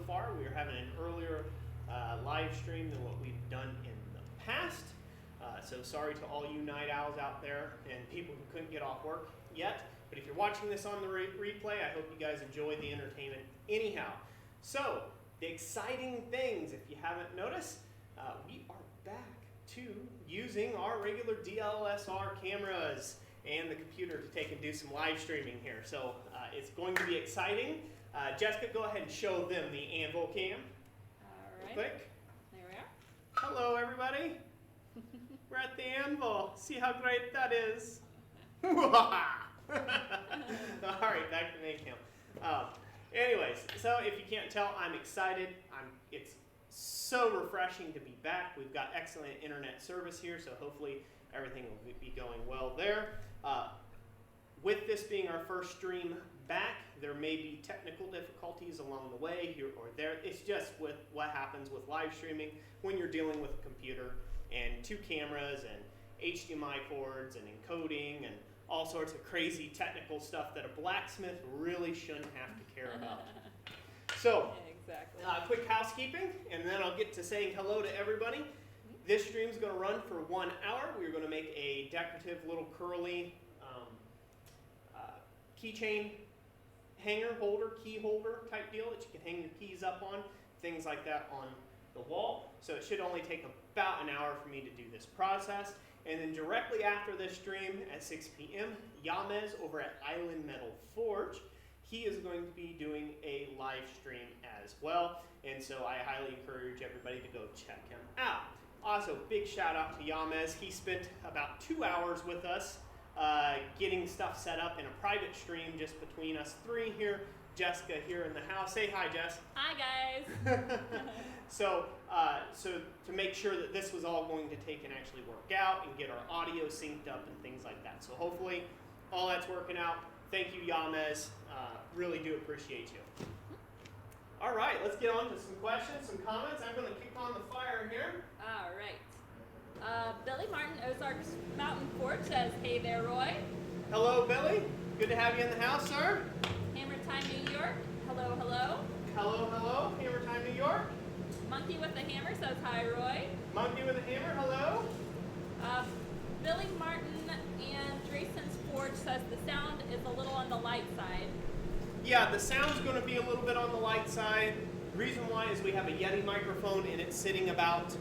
far. We are having an earlier live stream than what we've done in the past. So sorry to all you night owls out there and people who couldn't get off work yet. But if you're watching this on the replay, I hope you guys enjoyed the entertainment anyhow. So, the exciting things, if you haven't noticed, we are back to using our regular DSLR cameras and the computer to take and do some live streaming here. So, it's going to be exciting. Jessica, go ahead and show them the anvil cam. All right. Quick. There we are. Hello, everybody. We're at the anvil. See how great that is. All right, back to main cam. Anyways, so if you can't tell, I'm excited. It's so refreshing to be back. We've got excellent internet service here, so hopefully everything will be going well there. With this being our first stream back, there may be technical difficulties along the way here or there. It's just with what happens with live streaming when you're dealing with a computer and two cameras and HDMI cords and encoding and all sorts of crazy technical stuff that a blacksmith really shouldn't have to care about. So, exactly. Quick housekeeping, and then I'll get to saying hello to everybody. This stream's going to run for 1 hour. We're going to make a decorative little curly keychain hanger holder, key holder type deal that you can hang your keys up on, things like that on the wall. So it should only take about an hour for me to do this process. And then directly after this stream at 6 p.m., Yamez over at Island Metal Forge, he is going to be doing a live stream as well. And so I highly encourage everybody to go check him out. Also, big shout out to Yamez. He spent about 2 hours with us getting stuff set up in a private stream just between us three here. Jessica here in the house. Say hi, Jess. Hi, guys. So to make sure that this was all going to take and actually work out and get our audio synced up and things like that. So hopefully all that's working out. Thank you, Yamez. Really do appreciate you. All right, let's get on to some questions, some comments. I'm going to kick on the fire here. All right. Billy Martin, Ozarks Mountain Forge says, hey there, Roy. Hello, Billy. Good to have you in the house, sir. Hammer Time, New York. Hello, hello. Hello, hello. Hammer Time, New York. Monkey with a Hammer says, hi, Roy. Monkey with a Hammer, hello. Billy Martin and Drayson's Forge says the sound is a little on the light side. Yeah, the sound's going to be a little bit on the light side. The reason why is we have a Yeti microphone and it's sitting about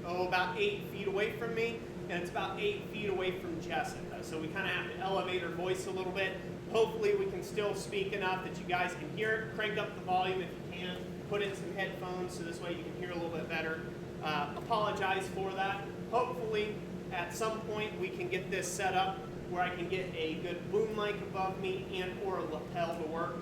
8 feet away from me, and it's about 8 feet away from Jessica. So we kind of have to elevate her voice a little bit. Hopefully we can still speak enough that you guys can hear it. Crank up the volume if you can. Put in some headphones so this way you can hear a little bit better. Apologize for that. Hopefully at some point we can get this set up where I can get a good boom mic above me and or a lapel to work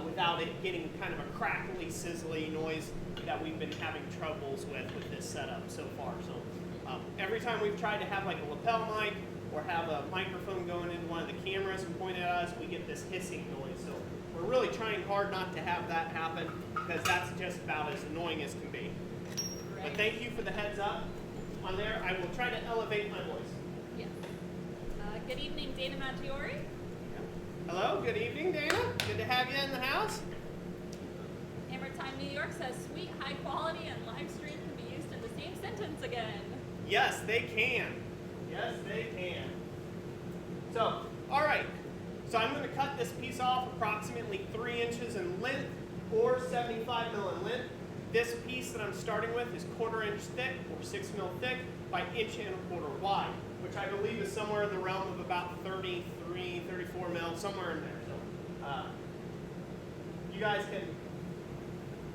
without it getting kind of a crackly, sizzly noise that we've been having troubles with this setup so far. So every time we've tried to have like a lapel mic or have a microphone going into one of the cameras and point at us, we get this hissing noise. So we're really trying hard not to have that happen because that's just about as annoying as can be. Right. But thank you for the heads up on there. I will try to elevate my voice. Yes. Good evening, Dana Maggiore. Hello, good evening, Dana. Good to have you in the house. Hammer Time, New York says, sweet, high quality, and live stream can be used in the same sentence again. Yes, they can. Yes, they can. So, all right. So I'm going to cut this piece off approximately 3 inches in length or 75 mil in length. This piece that I'm starting with is 1/4 inch thick or 6 mil thick by 1.25 wide, which I believe is somewhere in the realm of about 33, 34 mil, somewhere in there. So, you guys can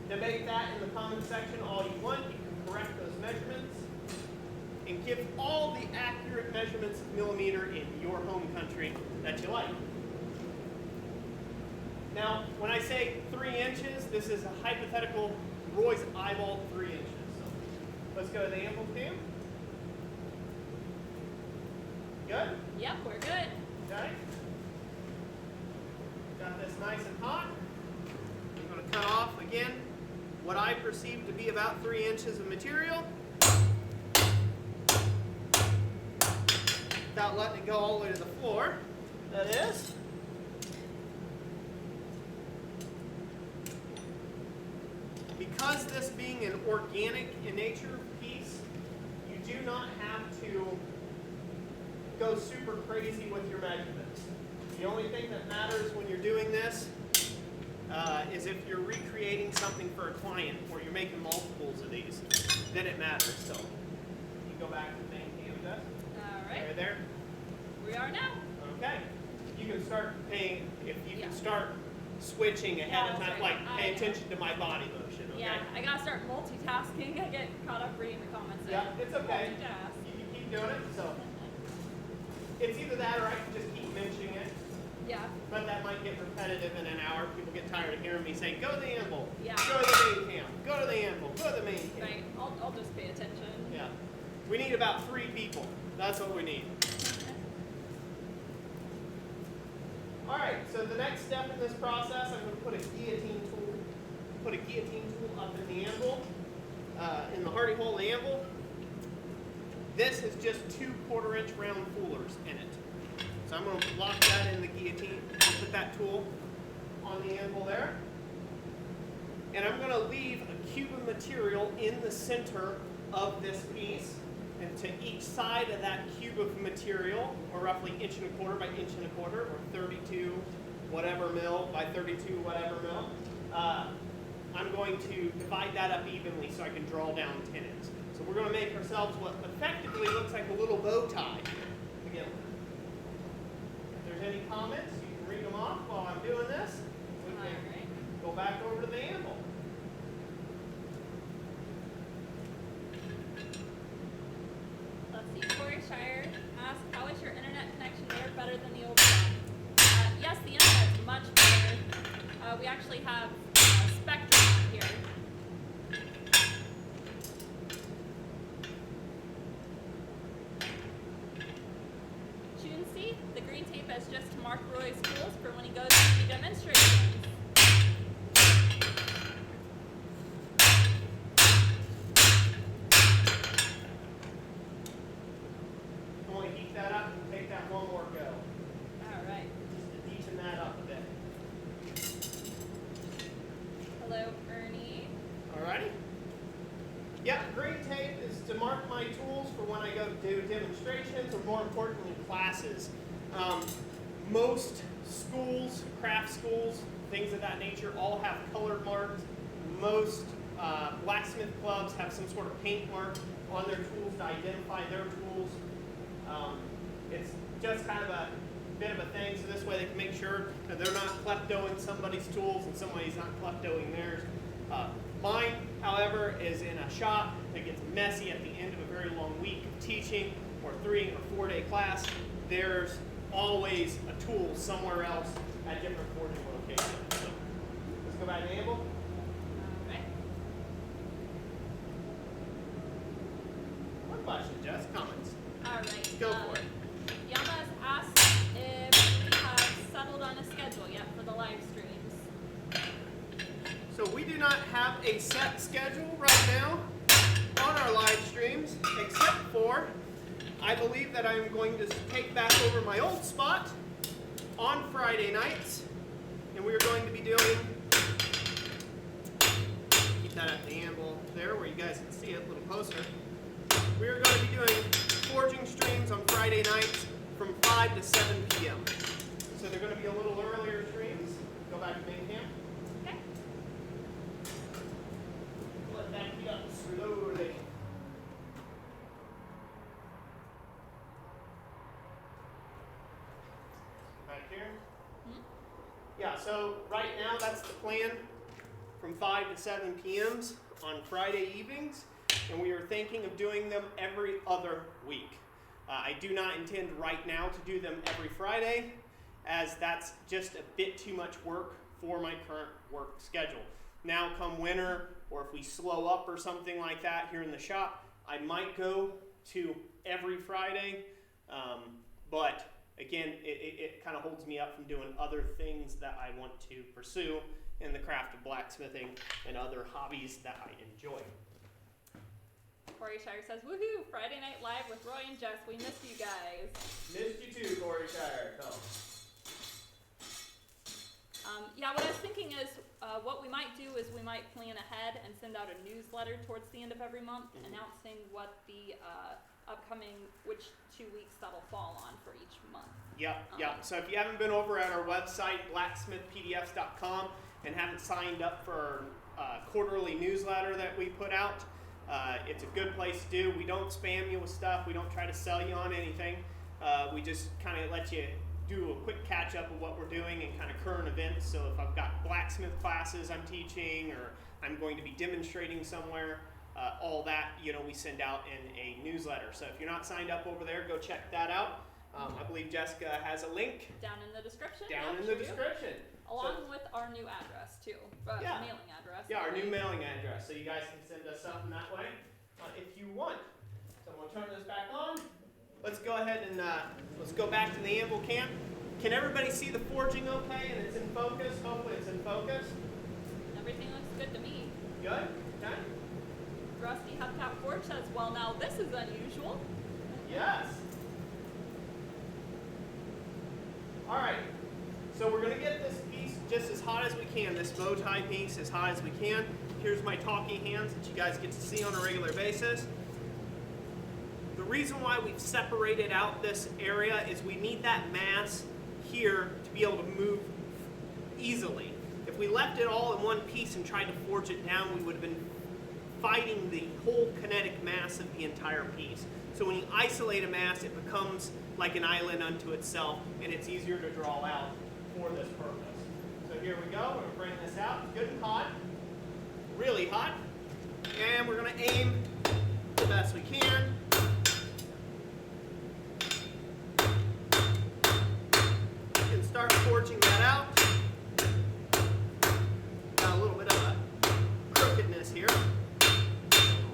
debate that in the comment section all you want. You can correct those measurements and give all the accurate measurements of millimeter in your home country that you like. Now, when I say 3 inches, this is a hypothetical. Roy's eyeball 3 inches. So let's go to the anvil cam. Good? Yep, we're good. Okay. Got this nice and hot. I'm going to cut off again what I perceive to be about 3 inches of material without letting it go all the way to the floor. That is. because this being an organic in nature piece, you do not have to go super crazy with your measurements. The only thing that matters when you're doing this is if you're recreating something for a client or you're making multiples of these, then it matters. So you go back to the main cam desk. All right. Right there. We are now. Okay. You can start paying, if you can start switching ahead of time, like pay attention to my body motion. Okay? Yeah, I gotta start multitasking. I get caught up reading the comments. Yeah, it's okay. Multitask. You can keep doing it. So it's either that or I can just keep mentioning it. Yeah. But that might get repetitive in an hour. People get tired of hearing me say, go to the anvil, Yeah. go to the main cam, go to the anvil, go to the main cam. Right. I'll just pay attention. Yeah. We need about 3 people. That's what we need. All right, so the next step in this process, I'm going to put a guillotine tool up in the anvil, in the hardy hole of the anvil. This is just 2 1/4-inch round coolers in it. So I'm going to lock that in the guillotine, put that tool on the anvil there. And I'm going to leave a cube of material in the center of this piece. And to each side of that cube of material, or roughly 1.25 by 1.25, or 32 whatever mil by 32 whatever mil, I'm going to divide that up evenly so I can draw down tenons. So we're going to make ourselves what effectively looks like a little bow tie. Again, if there's any comments, you can read them off while I'm doing this. We can go back over to the anvil. Shire asked, how is your internet connection there better than the old one? Yes, the internet's much better. We actually have Spectrum here. Junesy, the green tape is just to mark Roy's schools for when he goes to the demonstrations. That up and take that one more go. All right. Just to deepen that up a bit. Hello, Ernie. All righty. Yeah, green tape is to mark my tools for when I go to do demonstrations, or more importantly, classes. Most schools, craft schools, things of that nature, all have colored marks. Most blacksmith clubs have some sort of paint mark on their tools to identify their tools. It's just kind of a bit of a thing, so this way they can make sure that they're not kleptoing somebody's tools and somebody's not kleptoing theirs. Mine, however, is in a shop that gets messy at the end of a very long week of teaching or 3 or 4 day class. There's always a tool somewhere else at different forging locations. So let's go back to the anvil. What question, Jess? Comments? All right. Go for it. Yama's asked if we have settled on a schedule yet for the live streams. So we do not have a set schedule right now on our live streams, except for I believe that I'm going to take back over my old spot on Friday nights, and we are going to be doing, keep that at the anvil there where you guys can see it a little closer. We are going to be doing forging streams on Friday nights from 5 to 7 p.m. So they're going to be a little earlier streams. Go back to main cam. Okay. Let that heat up slowly. Back here. Yeah, so right now that's the plan from 5 to 7 p.m.s on Friday evenings. And we are thinking of doing them every other week. I do not intend right now to do them every Friday, as that's just a bit too much work for my current work schedule. Now come winter, or if we slow up or something like that here in the shop, I might go to every Friday, but again, it kind of holds me up from doing other things that I want to pursue in the craft of blacksmithing and other hobbies that I enjoy. Corey Shire says, woohoo, Friday Night Live with Roy and Jess. We missed you guys. Missed you too, Corey Shire. Come. Yeah, what I was thinking is what we might do is we might plan ahead and send out a newsletter towards the end of every month announcing what the upcoming, which 2 weeks that'll fall on for each month. Yep. So if you haven't been over at our website, blacksmithpdfs.com, and haven't signed up for our quarterly newsletter that we put out, it's a good place to do. We don't spam you with stuff. We don't try to sell you on anything. We just kind of let you do a quick catch up of what we're doing and kind of current events. So if I've got blacksmith classes I'm teaching, or I'm going to be demonstrating somewhere, all that, we send out in a newsletter. So if you're not signed up over there, go check that out. I believe Jessica has a link Down in the description. down in the description. Along with our new address too, mailing address. Yeah, our new mailing address. So you guys can send us something that way if you want. So I'm gonna turn this back on. Let's go ahead and let's go back to the anvil camp. Can everybody see the forging okay and it's in focus? Hopefully it's in focus. Everything looks good to me. Good? Okay. Rusty Hubcap Forge says, well, now this is unusual. Yes. All right. So we're going to get this piece just as hot as we can, this bow tie piece as hot as we can. Here's my talking hands that you guys get to see on a regular basis. The reason why we've separated out this area is we need that mass here to be able to move easily. If we left it all in one piece and tried to forge it down, we would have been fighting the whole kinetic mass of the entire piece. So when you isolate a mass, it becomes like an island unto itself, and it's easier to draw out for this purpose. So here we go. We're going to bring this out. It's good and hot, really hot, and we're going to aim the best we can. You can start forging that out. Got a little bit of a crookedness here.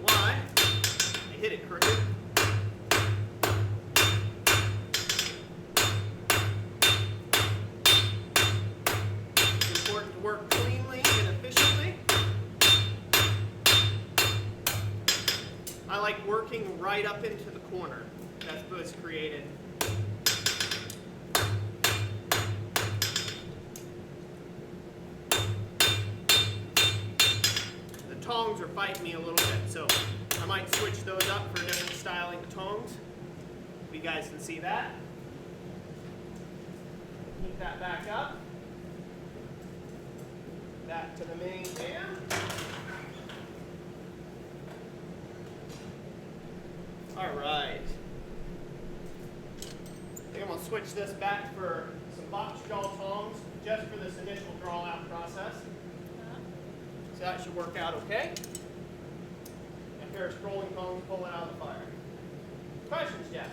Why? I hit it crooked. It's important to work cleanly and efficiently. I like working right up into the corner. That's what's created. Tongs are fighting me a little bit, so I might switch those up for different styling of tongs. You guys can see that. Heat that back up. Back to the main pan. All right. I think I'm gonna switch this back for some box jaw tongs just for this initial draw out process. So that should work out okay. A pair of scrolling tongs pull it out of the fire. Questions, Jess?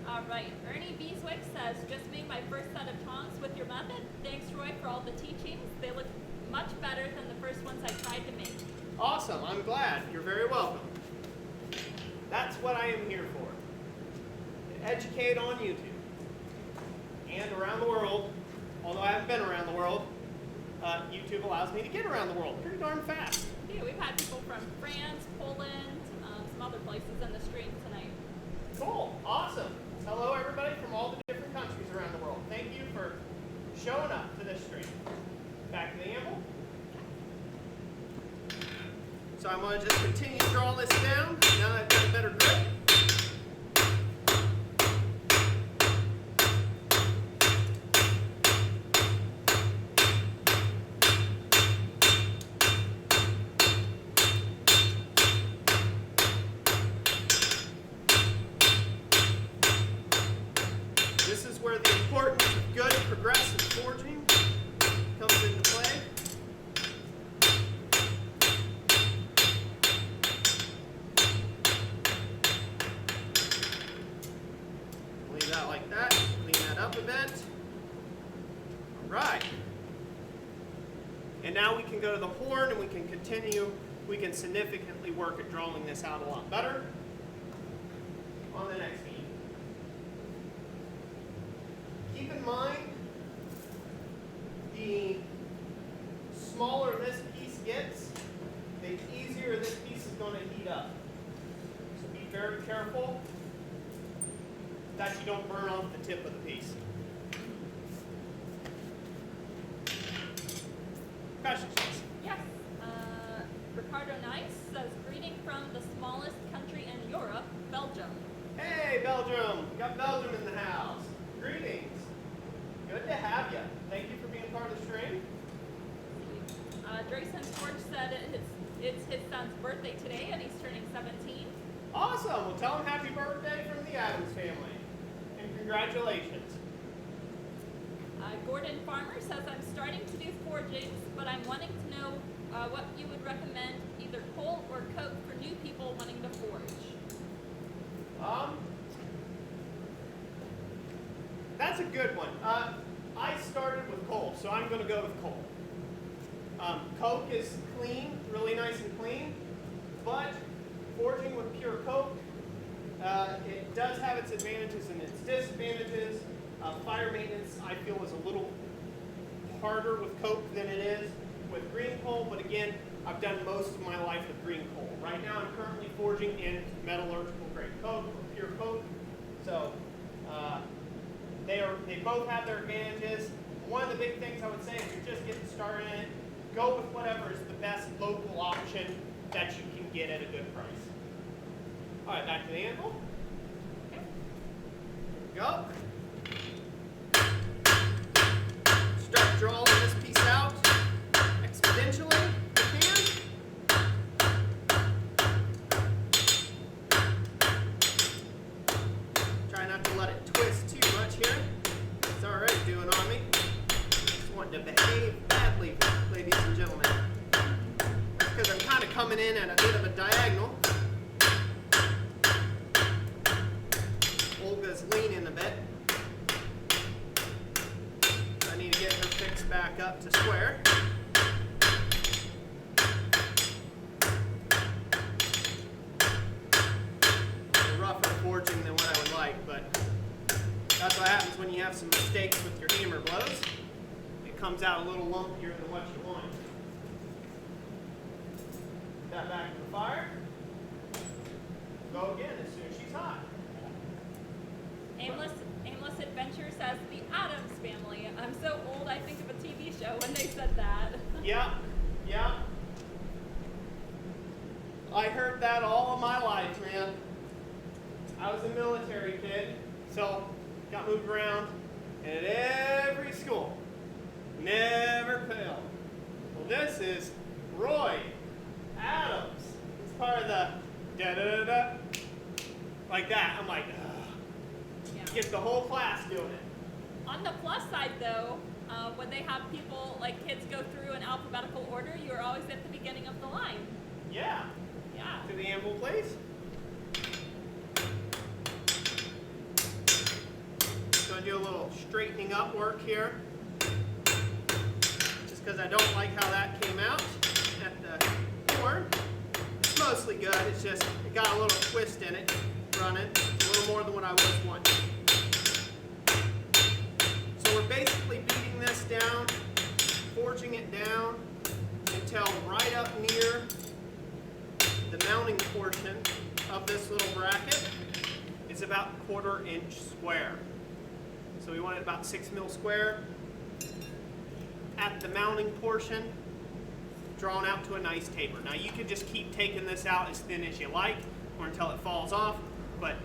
All right. Ernie Beeswick says, just made my first set of tongs with your method. Thanks, Roy, for all the teachings. They look much better than the first ones I tried to make. Awesome. I'm glad. You're very welcome. That's what I am here for. To educate on YouTube. And around the world, although I haven't been around the world, YouTube allows me to get around the world pretty darn fast. Yeah, we've had people from France, Poland, some other places in the stream tonight. Cool. Awesome. Hello, everybody from all the different countries around the world. Thank you for showing up to this stream. Back to the anvil. So I'm going to just continue to draw this down. Now that I've got a better grip. This is where the importance of good progressive forging comes into play. Leave that like that. Clean that up a bit. All right. And now we can go to the horn and we can continue. We can significantly work at drawing this out a lot better on the next beat. Keep in mind, the smaller this piece gets, the easier this piece is going to heat up. So be very careful that you don't burn off the tip of the piece. Questions? nice. Says greeting from the smallest country in Europe, Belgium. Hey, Belgium! We got Belgium in the house. Greetings. Good to have you. Thank you for being part of the stream. Drayson George said it's his son's birthday today, and he's turning 17. Awesome. Well, tell him happy birthday from the Adams family. And congratulations. Gordon Farmer says, I'm starting to do forgings, but I'm wanting to know what you would recommend, either coal or coke, for new people wanting to forge. That's a good one. I started with coal, so I'm going to go with coal. Coke is clean, really nice and clean, but forging with pure coke, it does have its advantages and its disadvantages. Fire maintenance, I feel, is a little harder with coke than it is with green coal, but again, I've done most of my life with green coal. Right now, I'm currently forging in metallurgical grade coke or pure coke, so they both have their advantages. One of the big things I would say, if you're just getting started in it, go with whatever is the best local option that you can get at a good price. All right, back to the anvil. Here we go. Start drawing this piece out exponentially if you can. Try not to let it twist too much here. It's already doing on me. Just want to behave badly, ladies and gentlemen. Because I'm kind of coming in at a bit of a diagonal. Olga's leaning a bit. I need to get her fixed back up to square. A rougher forging than what I would like, but that's what happens when you have some mistakes with your hammer blows. It comes out a little lumpier than what you want. Put that back to the fire. Go again as soon as she's hot. Aimless Adventure says, the Addams Family. I'm so old, I think of a TV show when they said that. Yeah. I heard that all of my life, man. I was a military kid, so got moved around, and at every school, never failed. Well, this is Roy Adams. He's part of the da-da-da-da, like that. I'm like, ugh. Yeah. Get the whole class doing it. On the plus side, though, when they have people, like kids, go through in alphabetical order, you're always at the beginning of the line. Yeah. Yeah. To the anvil, please. Gonna do a little straightening up work here. Just because I don't like how that came out at the horn. It's mostly good, it's just, it got a little twist in it running. It's a little more than what I was wanting. So we're basically beating this down, forging it down until right up near the mounting portion of this little bracket is about 1/4 inch square. So we want it about 6 mil square. At the mounting portion, drawn out to a nice taper. Now you can just keep taking this out as thin as you like or until it falls off, but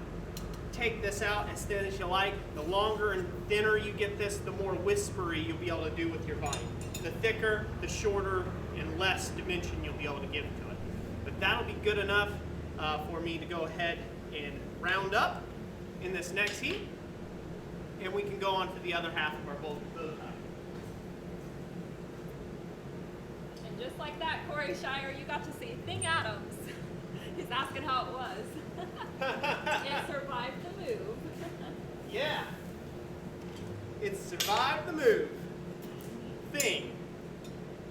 take this out as thin as you like. The longer and thinner you get this, the more whispery you'll be able to do with your body. The thicker, the shorter, and less dimension you'll be able to give to it. But that'll be good enough for me to go ahead and round up in this next heat, and we can go on to the other half of our bow tie. And just like that, Corey Shire, you got to see Thing Adams. He's asking how it was. It survived the move. Yeah. It survived the move. Thing.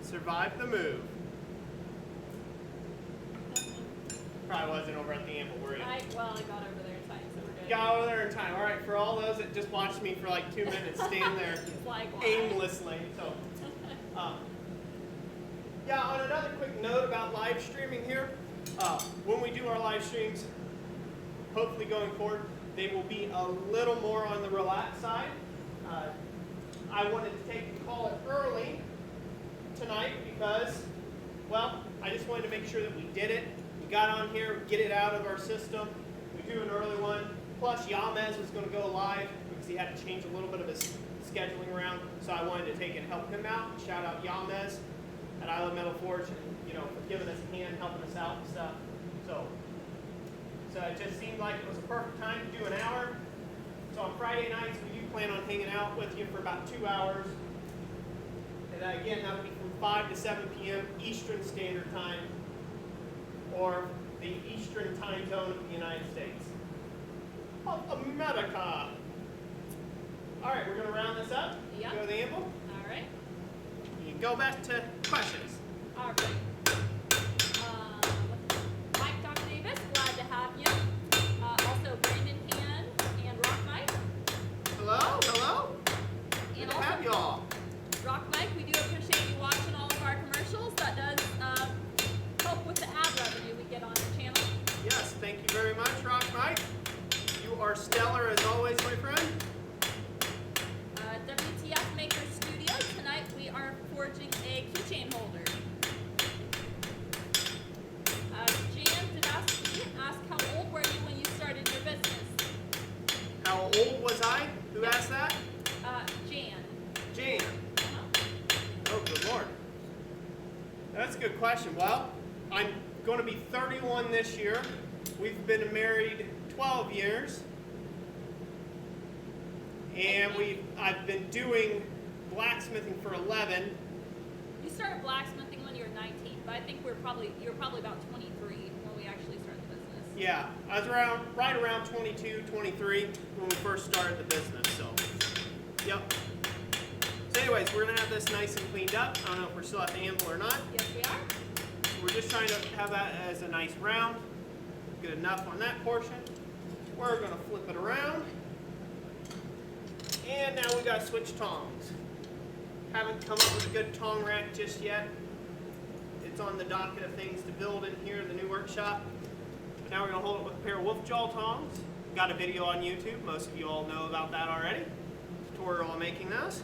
Survived the move. Probably wasn't over at the anvil, were you? I got over there in time, so we're good. Got over there in time. All right, for all those that just watched me for like 2 minutes stand there He's like, why? aimlessly. So, yeah, on another quick note about live streaming here, when we do our live streams, hopefully going forward, they will be a little more on the relaxed side. I wanted to take the call it early tonight because, well, I just wanted to make sure that we did it. We got on here, get it out of our system. We do an early one. Plus, Yamez was going to go live because he had to change a little bit of his scheduling around. So I wanted to take and help him out. Shout out Yamez at Island Metal Forge, for giving us a hand, helping us out and stuff. So it just seemed like it was a perfect time to do an hour. So on Friday nights, we do plan on hanging out with you for about 2 hours. And again, that will be from 5 to 7 p.m. Eastern Standard Time, or the Eastern Time Zone of the United States of America. All right, we're going to round this up. Yep. Go to the anvil. All right. You can go back to questions. All right. Mike, Dr. Davis, glad to have you. Also, Brandon Han and Rock Mike. Hello, hello. Good to have y'all. Rock Mike, we do appreciate you watching all of our commercials. That does help with the ad revenue we get on the channel. Yes, thank you very much, Rock Mike. You are stellar as always, my friend. WTF Maker Studio. Tonight we are forging a keychain holder. Jan Dudowski asked, how old were you when you started your business? How old was I? Who asked that? Jan. Jan. Uh-huh. Oh, good Lord. That's a good question. Well, I'm going to be 31 this year. We've been married 12 years. And I've been doing blacksmithing for 11. You started blacksmithing when you were 19, but I think you were probably about 23 when we actually started the business. Yeah, I was right around 22, 23 when we first started the business. So, yep. So anyways, we're going to have this nice and cleaned up. I don't know if we're still at the anvil or not. Yes, we are. We're just trying to have that as a nice round. Good enough on that portion. We're going to flip it around. And now we got to switch tongs. Haven't come up with a good tong rack just yet. It's on the docket of things to build in here in the new workshop. Now we're going to hold it with a pair of wolf jaw tongs. Got a video on YouTube. Most of you all know about that already. Tutorial on making those.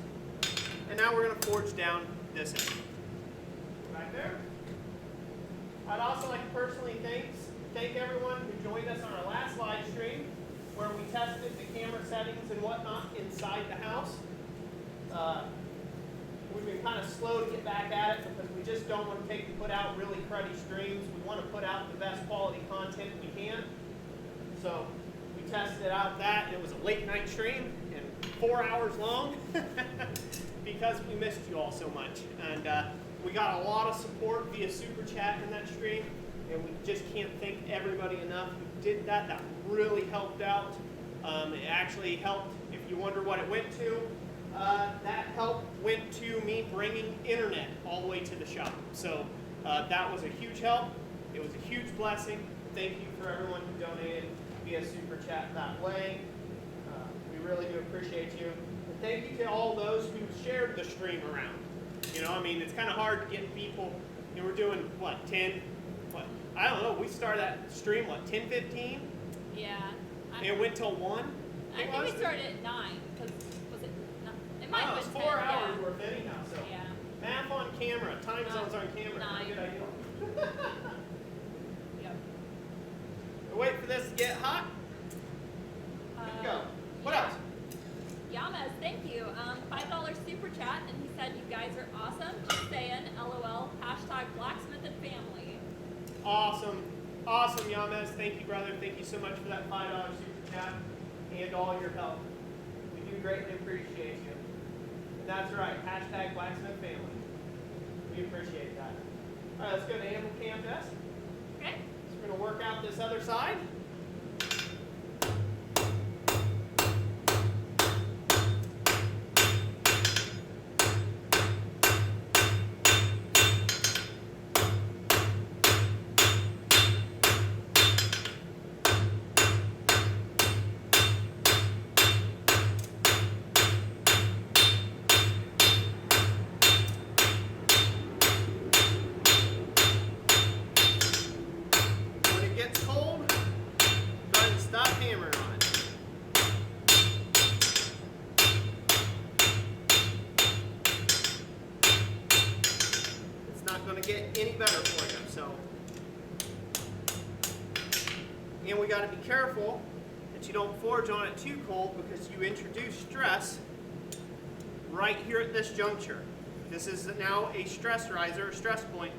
And now we're going to forge down this end. Right there. I'd also like to personally thank everyone who joined us on our last live stream, where we tested the camera settings and whatnot inside the house. We've been kind of slow to get back at it because we just don't want to put out really cruddy streams. We want to put out the best quality content we can. So we tested out that, and it was a late night stream and 4 hours long because we missed you all so much. And we got a lot of support via Super Chat in that stream, and we just can't thank everybody enough who did that. That really helped out. It actually helped, if you wonder what it went to, that help went to me bringing internet all the way to the shop. So that was a huge help. It was a huge blessing. Thank you for everyone who donated via Super Chat that way. We really do appreciate you. And thank you to all those who shared the stream around. It's kind of hard to get people. We're doing, 10? I don't know. We started that stream, 10:15? Yeah. It went till 1? I think we started at 9. Was it 9? It might have it's been 4 10, hours yeah. worth anyhow. So Yeah. math on camera, time zones on camera. 9. Good idea. Yep. We'll wait for this to get hot. Good to go. What else? Yamez, thank you. $5 super chat, and he said you guys are awesome. Just saying, LOL. #blacksmithing family. Awesome. Awesome, Yamez. Thank you, brother. Thank you so much for that $5 super chat and all your help. We do greatly appreciate you. And that's right. #blacksmith family. We appreciate that. All right, let's go to anvil cam test. Okay. So we're going to work out this other side. And we got to be careful that you don't forge on it too cold, because you introduce stress right here at this juncture. This is now a stress riser, a stress point,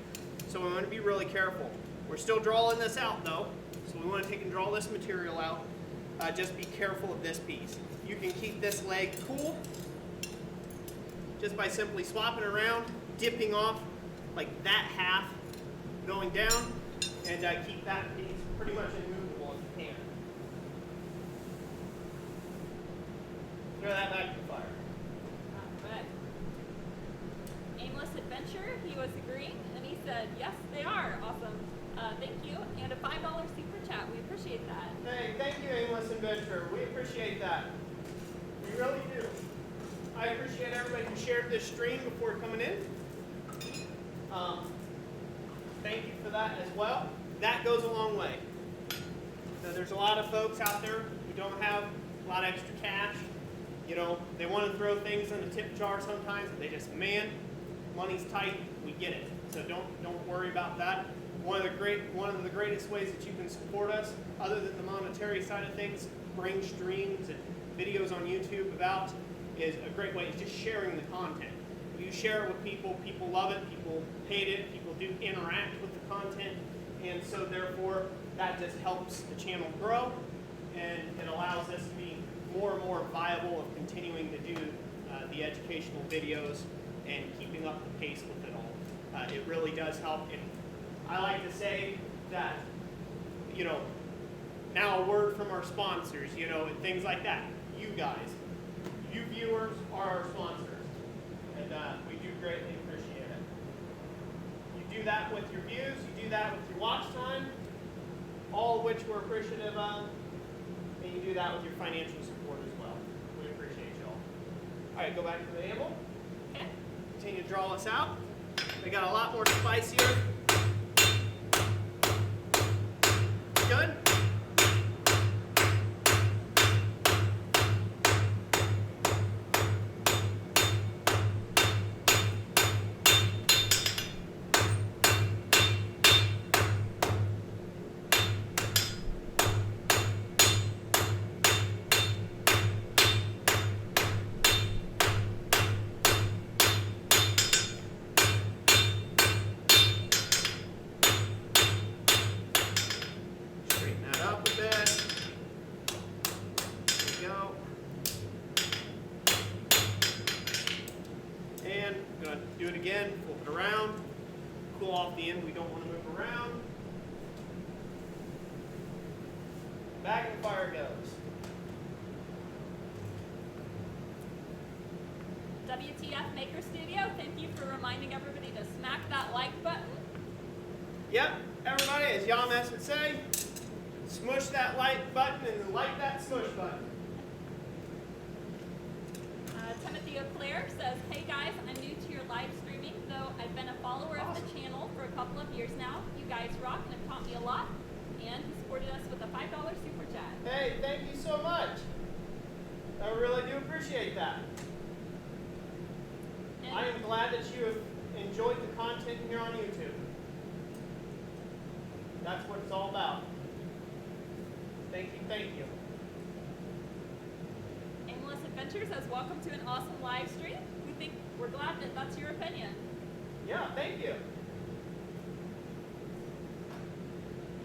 so we want to be really careful. We're still drawing this out though, so we want to take and draw this material out. Just be careful of this piece. You can keep this leg cool just by simply swapping around, dipping off like that half, going down, and keep that piece pretty much immovable if you can. Throw that back to the fire. Alright. Aimless Adventure, he was agreeing, and he said, yes, they are. Awesome. Thank you. And a $5 super chat. We appreciate that. Hey, thank you, Aimless Adventure. We appreciate that. We really do. I appreciate everybody who shared this stream before coming in. Thank you for that as well. That goes a long way. Now, there's a lot of folks out there who don't have a lot of extra cash. You know, they want to throw things in the tip jar sometimes, but they just, man, money's tight. We get it. So don't worry about that. One of the greatest ways that you can support us, other than the monetary side of things, bring streams and videos on YouTube about, is a great way. It's just sharing the content. If you share it with people, people love it, people hate it, people do interact with the content, and so therefore that just helps the channel grow, and it allows us to be more and more viable of continuing to do the educational videos and keeping up the pace with it all. It really does help. And I like to say that, you know, now a word from our sponsors, you know, and things like that. You guys, you viewers are our sponsors, and we do greatly appreciate it. You do that with your views, you do that with your watch time, all of which we're appreciative of, and you do that with your financial support as well. We appreciate you all. All right, go back to the anvil. Okay. Continue to draw us out. We got a lot more spice here. Good. Do it again, flip it around, cool off the end, we don't want to move around. Back in the fire goes. WTF Maker Studio, thank you for reminding everybody to smack that like button. Yep, everybody, as Yames would say, smush that like button and like that smush button. Timothy O'Clair says, hey guys, I'm new to your live streaming, though I've been a follower of the channel for a couple of years now. You guys rock and have taught me a lot. And he supported us with a $5 super chat. Hey, thank you so much. I really do appreciate that. And I am glad that you have enjoyed the content here on YouTube. That's what it's all about. Thank you, thank you. Aimless Adventure says, welcome to an awesome live stream. We're glad that that's your opinion. Yeah, thank you.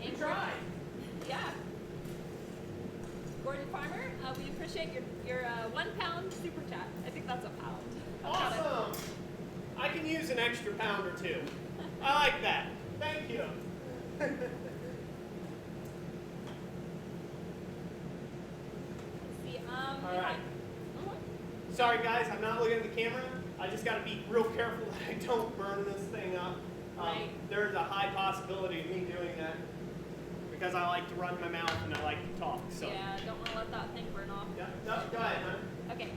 You tried. Yeah. Gordon Farmer, we appreciate your 1 pound super chat. I think that's a pound. Awesome. I can use an extra pound or two. I like that. Thank you. Let's see. All right. Sorry guys, I'm not looking at the camera. I just got to be real careful that I don't burn this thing up. Right. There's a high possibility of me doing that because I like to run my mouth and I like to talk. So. Yeah, don't want to let that thing burn off. Yeah. No, go ahead, man. Okay.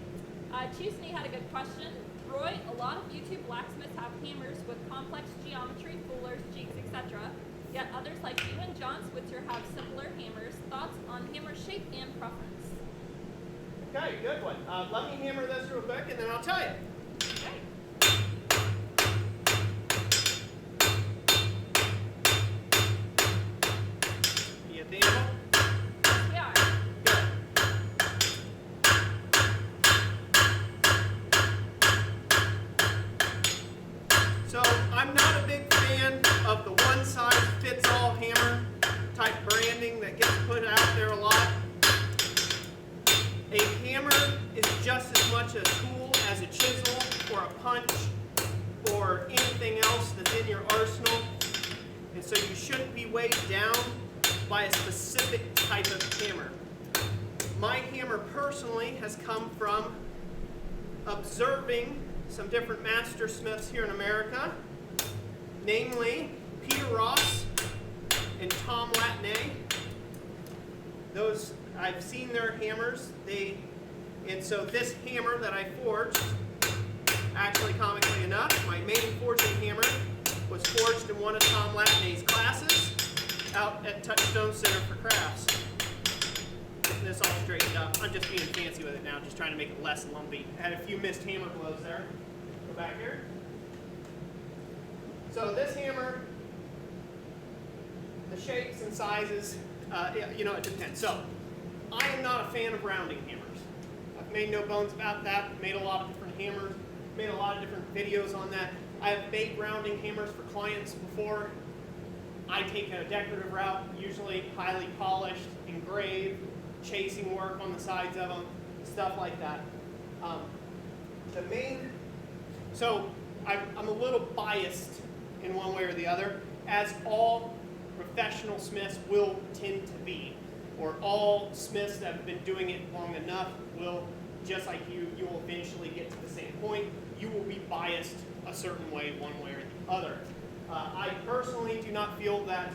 Chusney had a good question. Roy, a lot of YouTube blacksmiths have hammers with complex geometry, fullers, jigs, etc. Yet others like you and John Switzer have simpler hammers. Thoughts on hammer shape and preference? Okay, good one. Let me hammer this real quick and then I'll tell you. Okay. You get the anvil? weighed down by a specific type of hammer. My hammer personally has come from observing some different master smiths here in America, namely Peter Ross and Tom Latney. Those, I've seen their hammers. And so this hammer that I forged, actually comically enough, my main forging hammer was forged in one of Tom Latney's classes out at Touchstone Center for Crafts. Getting this all straightened up. I'm just being fancy with it now, just trying to make it less lumpy. I had a few missed hammer blows there. Go back here. So this hammer, the shapes and sizes, you know, it depends. So I am not a fan of rounding hammers. I've made no bones about that. Made a lot of different hammers. Made a lot of different videos on that. I have made rounding hammers for clients before. I take a decorative route, usually highly polished, engraved, chasing work on the sides of them, stuff like that. So I'm a little biased in one way or the other, as all professional smiths will tend to be, or all smiths that have been doing it long enough will, just like you will eventually get to the same point. You will be biased a certain way, one way or the other. I personally do not feel that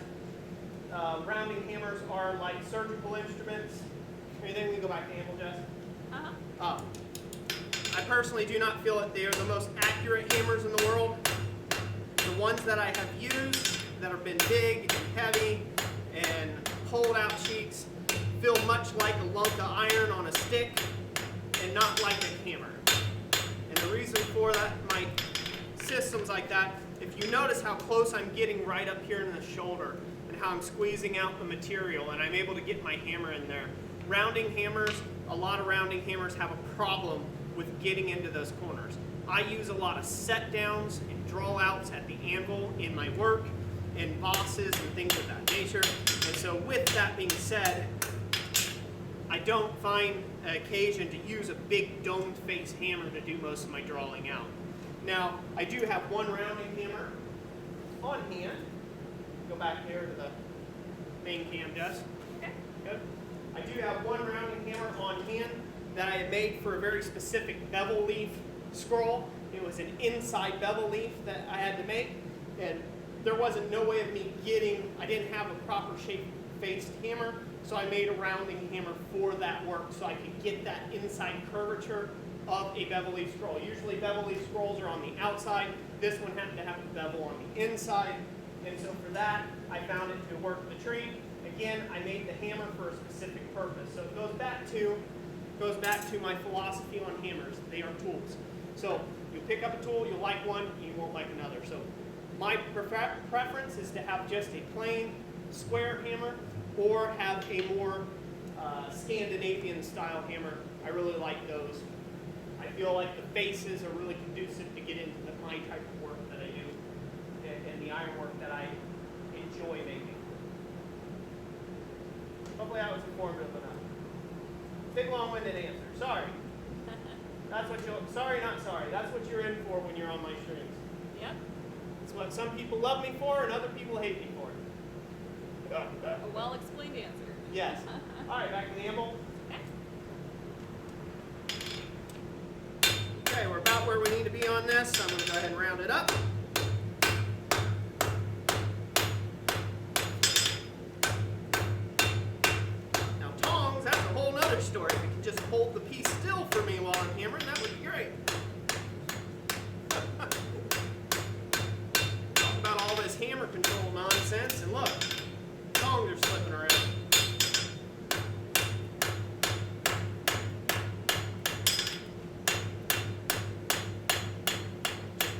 rounding hammers are like surgical instruments. Then we go back to Amble, Jess. I personally do not feel that they are the most accurate hammers in the world. The ones that I have used that have been big and heavy and pulled out cheeks feel much like a lunk of iron on a stick and not like a hammer. And the reason for that, my systems like that, if you notice how close I'm getting right up here in the shoulder and how I'm squeezing out the material and I'm able to get my hammer in there. Rounding hammers, a lot of rounding hammers have a problem with getting into those corners. I use a lot of set downs and draw outs at the anvil in my work and bosses and things of that nature. And so with that being said, I don't find an occasion to use a big domed face hammer to do most of my drawing out. Now, I do have one rounding hammer on hand. Go back here to the main cam, Jess. Okay. Good. I do have one rounding hammer on hand that I had made for a very specific bevel leaf scroll. It was an inside bevel leaf that I had to make, and there wasn't no way of me getting, I didn't have a proper shape faced hammer, so I made a rounding hammer for that work so I could get that inside curvature of a bevel leaf scroll. Usually bevel leaf scrolls are on the outside. This one happened to have a bevel on the inside, and so for that, I found it to work the treat. Again, I made the hammer for a specific purpose. So it goes back to my philosophy on hammers. They are tools. So you pick up a tool, you'll like one, you won't like another. So my preference is to have just a plain square hammer or have a more Scandinavian style hammer. I really like those. I feel like the faces are really conducive to get into my type of work that I do and the ironwork that I enjoy making. Hopefully I was informative enough. Big long-winded answer. Sorry. That's what sorry, not sorry. That's what you're in for when you're on my streams. Yep. It's what some people love me for and other people hate me for. A well-explained answer. Yes. All right, back to the amble. Okay, we're about where we need to be on this. I'm going to go ahead and round it up. Now tongs, that's a whole nother story. If you can just hold the piece still for me while I'm hammering, that would be great. Talk about all this hammer control nonsense, and look, tongs are slipping around.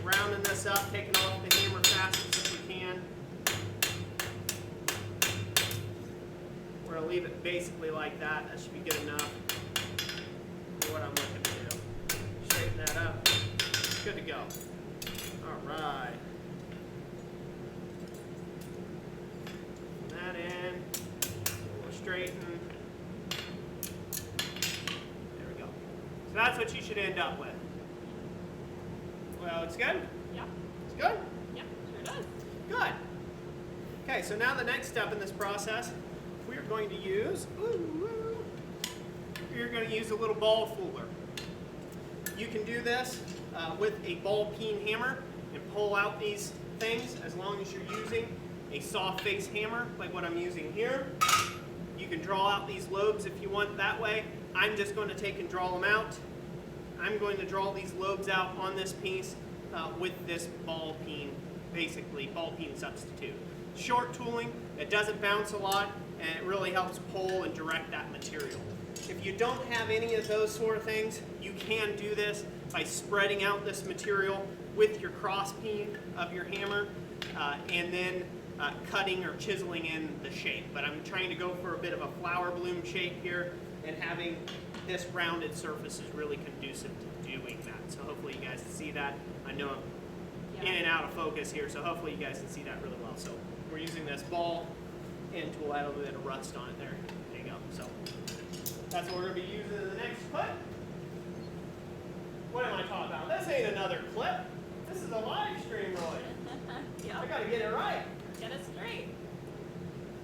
Rounding this up, taking off the hammer fastest as we can. We're going to leave it basically like that. That should be good enough for what I'm looking to do. Straighten that up. Good to go. All right. Put that in. We'll straighten. There we go. So that's what you should end up with. Well, it's good? Yep. It's good? Yep, sure does. Good. Okay, so now the next step in this process, we're going to use, we're going to use a little ball fuller. You can do this with a ball peen hammer and pull out these things as long as you're using a soft face hammer like what I'm using here. You can draw out these lobes if you want that way. I'm just going to take and draw them out. I'm going to draw these lobes out on this piece with this ball peen, basically ball peen substitute. Short tooling, it doesn't bounce a lot, and it really helps pull and direct that material. If you don't have any of those sort of things, you can do this by spreading out this material with your cross peen of your hammer and then cutting or chiseling in the shape. But I'm trying to go for a bit of a flower bloom shape here, and having this rounded surface is really conducive to doing that. So hopefully you guys can see that. I know I'm in and out of focus here, so hopefully you guys can see that really well. So we're using this ball end tool. I have a little bit of rust on it there. There you go. So that's what we're going to be using in the next clip. What am I talking about? This ain't another clip. This is a live stream, Roy. Yep. I got to get it right. Get it straight.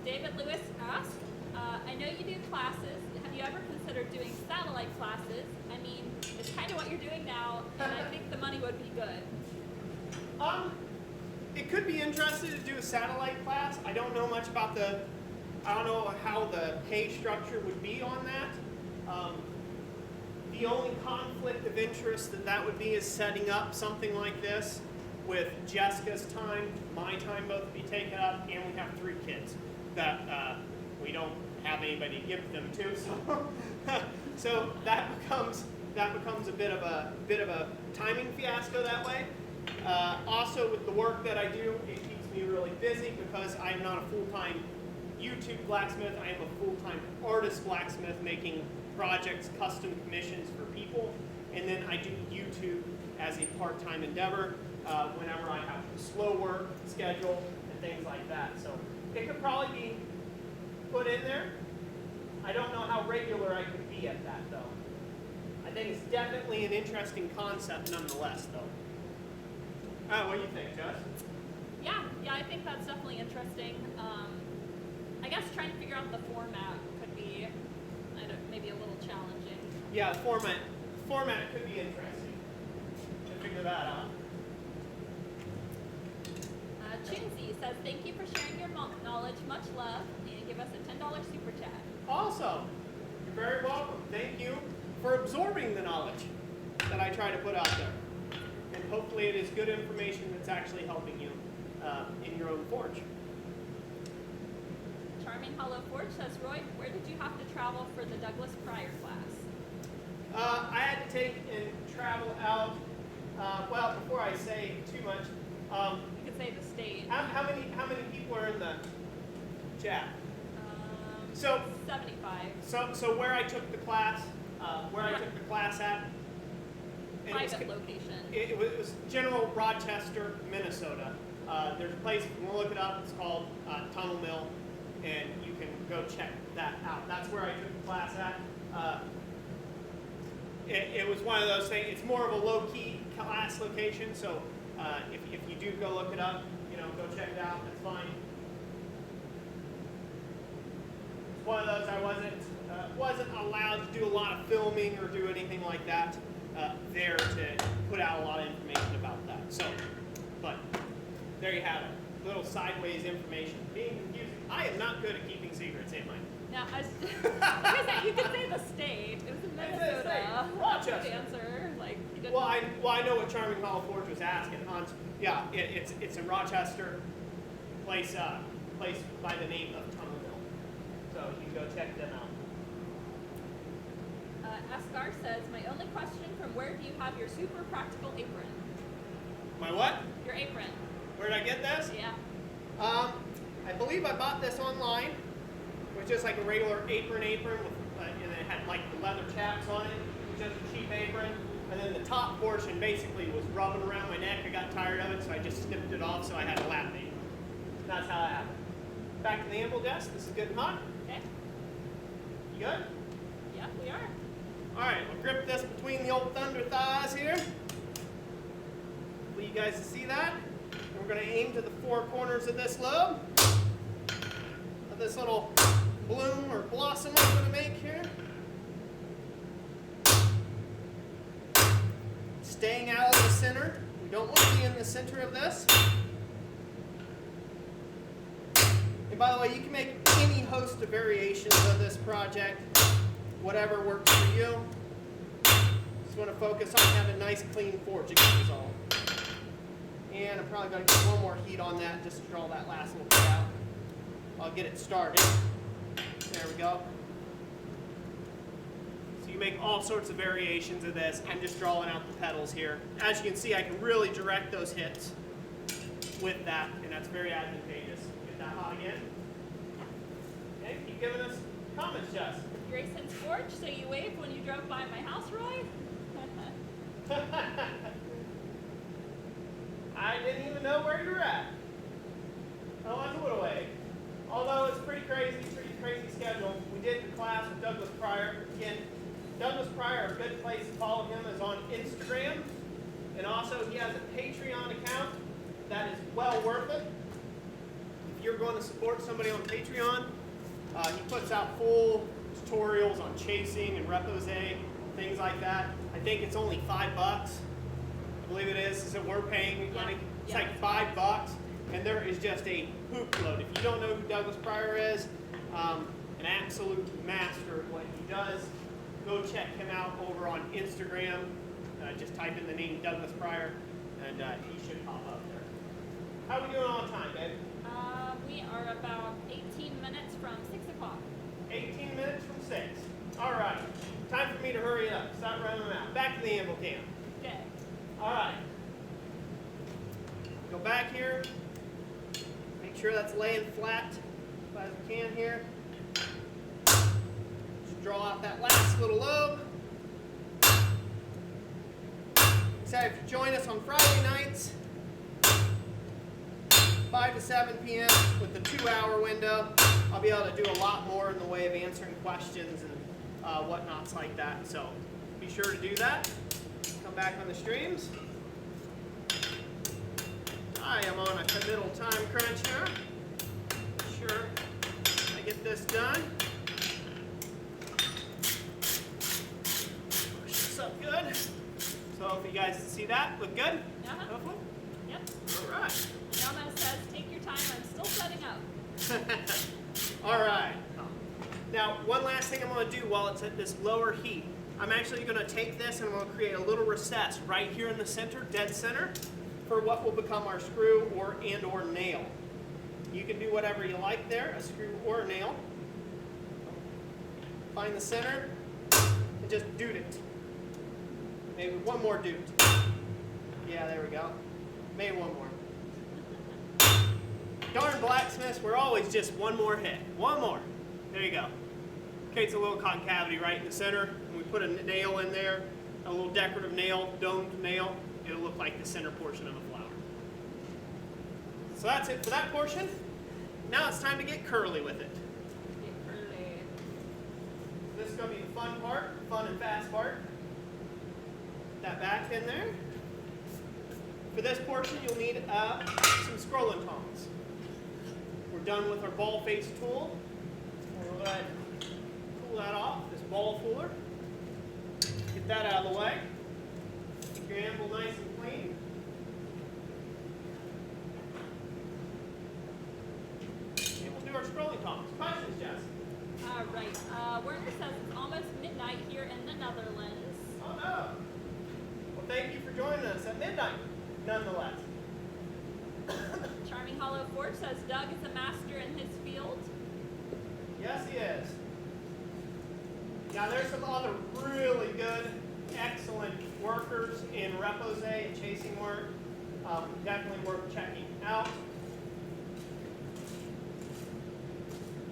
David Lewis asks, I know you do classes. Have you ever considered doing satellite classes? I mean, it's kind of what you're doing now, and I think the money would be good. It could be interesting to do a satellite class. I don't know much about I don't know how the pay structure would be on that. The only conflict of interest that would be is setting up something like this with Jessica's time, my time both be taken up, and we have 3 kids that we don't have anybody to give them to. So that becomes a bit of a timing fiasco that way. Also, with the work that I do, it keeps me really busy because I'm not a full-time YouTube blacksmith. I am a full-time artist blacksmith making projects, custom commissions for people, and then I do YouTube as a part-time endeavor whenever I have slow work schedule and things like that. So it could probably be put in there. I don't know how regular I could be at that, though. I think it's definitely an interesting concept nonetheless, though. What do you think, Jess? Yeah, I think that's definitely interesting. I guess trying to figure out the format could be maybe a little challenging. Yeah, format could be interesting to figure that out. Chinsey says, thank you for sharing your knowledge. Much love, and give us a $10 super chat. Awesome. You're very welcome. Thank you for absorbing the knowledge that I try to put out there. And hopefully it is good information that's actually helping you in your own forge. Charming Hollow Forge says, Roy, where did you have to travel for the Douglas Pryor class? I had to take and travel out, well, before I say too much, you could say the state. How many people are in the chat? So 75. So where I took the class, at, Private location. It was General Rochester, Minnesota. There's a place, if you want to look it up, it's called Tunnel Mill, and you can go check that out. That's where I took the class at. It was one of those things, it's more of a low-key class location, so if you do go look it up, go check it out, that's fine. It's one of those I wasn't allowed to do a lot of filming or do anything like that there to put out a lot of information about that. So, but there you have it. Little sideways information. Being confusing. I am not good at keeping secrets, am I? Now, you could say the state. It was in Minnesota. Rochester. Answer. Well, I know what Charming Hollow Forge was asking. Yeah, it's in Rochester, place by the name of Tunnel Mill. So you can go check them out. Ascar says, my only question, from where do you have your super practical apron? My what? Your apron. Where did I get this? Yeah. I believe I bought this online, which is like a regular apron with, and it had like the leather chaps on it, just a cheap apron. And then the top portion basically was rubbing around my neck. I got tired of it, so I just snipped it off, so I had a lap apron. That's how that happened. Back to the anvil desk. This is good and hot. Okay. You good? Yeah, we are. All right, we'll grip this between the old thunder thighs here. For you guys to see that. And we're going to aim to the 4 corners of this lobe. this little bloom or blossom I'm going to make here. Staying out of the center. We don't want to be in the center of this. And by the way, you can make any host of variations of this project, whatever works for you. Just want to focus on having nice, clean forging result. And I'm probably going to get one more heat on that just to draw that last little bit out. I'll get it started. There we go. So you make all sorts of variations of this. I'm just drawing out the petals here. As you can see, I can really direct those hits with that, and that's very advantageous. Get that hot again. Okay, keep giving us comments, Jess. Grayson's Forge, so you waved when you drove by my house, Roy? I didn't even know where you were at. Oh, I knew it away. Although it's pretty crazy schedule. We did the class with Douglas Pryor. Again, Douglas Pryor, a good place to follow him is on Instagram. And also he has a Patreon account that is well worth it. If you're going to support somebody on Patreon, he puts out full tutorials on chasing and repose, things like that. I think it's only $5. I believe it is. So we're paying money. It's like $5, and there is just a hoop load. If you don't know who Douglas Pryor is, an absolute master of what he does, go check him out over on Instagram. Just type in the name Douglas Pryor, and he should pop up there. How are we doing on time, babe? We are about 18 minutes from 6 o'clock. 18 minutes from 6. All right. Time for me to hurry up. Start running them out. Back to the anvil cam. Okay. All right. Go back here. Make sure that's laying flat as we can here. Just draw out that last little lobe. Excited if you join us on Friday nights, 5 to 7 p.m. with the 2-hour window. I'll be able to do a lot more in the way of answering questions and whatnots like that. So be sure to do that. Come back on the streams. I am on a committal time crunch here. Sure, I get this done. Push this up good. So if you guys see that, look good? Hopefully? Yep. All right. Yelma says, take your time, I'm still setting up. All right. Now, one last thing I'm going to do while it's at this lower heat. I'm actually going to take this and I'm going to create a little recess right here in the center, dead center, for what will become our screw or nail. You can do whatever you like there, a screw or a nail. Find the center and just doot it. Maybe one more doot. Yeah, there we go. Maybe one more. Darn blacksmiths, we're always just one more hit. One more. There you go. Creates a little concavity right in the center. And we put a nail in there, a little decorative nail, domed nail. It'll look like the center portion of a flower. So that's it for that portion. Now it's time to get curly with it. Get curly. This is going to be the fun part, fun and fast part. That back in there. For this portion, you'll need some scrolling tongs. We're done with our ball face tool. We'll go ahead and pull that off, this ball fuller. Get that out of the way. Keep your anvil nice and clean. And we'll do our scrolling tongs. Questions, Jess? All right. Werner says it's almost midnight here in the Netherlands. Oh, no. Well, thank you for joining us at midnight, nonetheless. Charming Hollow Forge says Doug is a master in his field. Yes, he is. Now, there's some other really good, excellent workers in repose and chasing work. Definitely worth checking out.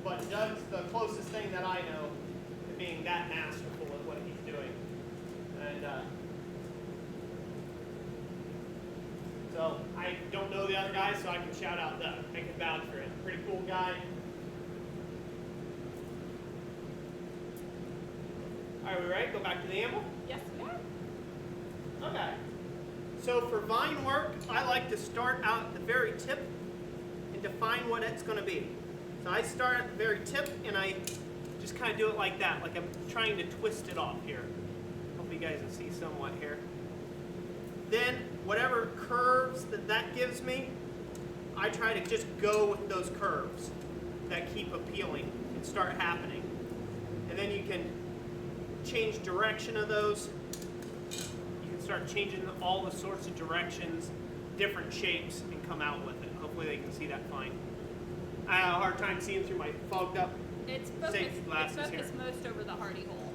But Doug's the closest thing that I know to being that masterful at what he's doing. And so I don't know the other guys, so I can shout out Doug. I can vouch for him. Pretty cool guy. All right, we ready? Go back to the anvil? Yes, we are. Okay. So for vine work, I like to start out at the very tip and define what it's going to be. So So I start at the very tip and I just kind of do it like that, like I'm trying to twist it off here. Hope you guys can see somewhat here. Then whatever curves that gives me, I try to just go with those curves that keep appealing and start happening. And then you can change direction of those. You can start changing all the sorts of directions, different shapes, and come out with it. Hopefully they can see that fine. I have a hard time seeing through my fogged up It's focused, safety glasses it's here. focused most over the hardy hole.